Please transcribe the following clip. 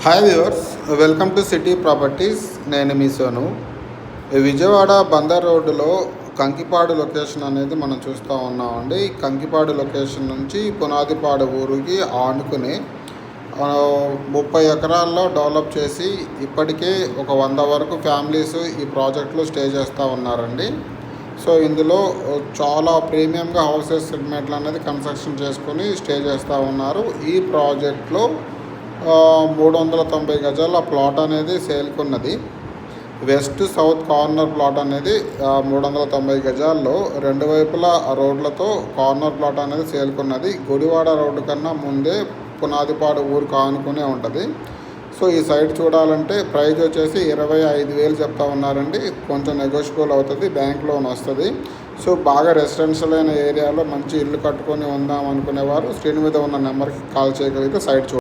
Hi viewers, welcome to city properties. నేను మీ సోను. విజయవాడ బందర్ రోడ్డులో Kankipadu location అనేది మనం చూస్తూ ఉన్నామండి. కంకిపాడు లొకేషన్ నుంచి పునాదిపాడు ఊరికి ఆనుకుని 30 ఎకరాల్లో డెవలప్ చేసి ఇప్పటికే ఒక 100 వరకు ఫ్యామిలీస్ ఈ ప్రాజెక్ట్లో స్టే చేస్తూ ఉన్నారండి. సో ఇందులో చాలా ప్రీమియంగా హౌసెస్ సెగ్మెంట్లు అనేది కన్స్ట్రక్షన్ చేసుకొని స్టే చేస్తూ ఉన్నారు. ఈ ప్రాజెక్ట్లో 390 గజాల ప్లాట్ అనేది సేల్కున్నది. వెస్ట్ సౌత్ కార్నర్ ప్లాట్ అనేది 390 గజాల్లో రెండు వైపులా రోడ్లతో కార్నర్ ప్లాట్ అనేది సేల్కున్నది. గుడివాడ రోడ్డు కన్నా ముందే పునాదిపాడు ఊరికి ఆనుకునే ఉంటుంది. సో ఈ సైట్ చూడాలంటే ప్రైస్ వచ్చేసి 25,000 చెప్తా ఉన్నారండి. కొంచెం నెగోషియబుల్ అవుతుంది, బ్యాంక్ లోన్ వస్తుంది. సో బాగా రెసిడెన్షియల్ అయిన ఏరియాలో మంచి ఇల్లు కట్టుకొని ఉందాం అనుకునేవారు స్క్రీన్ మీద ఉన్న నెంబర్కి కాల్ చేయగలిగితే సైట్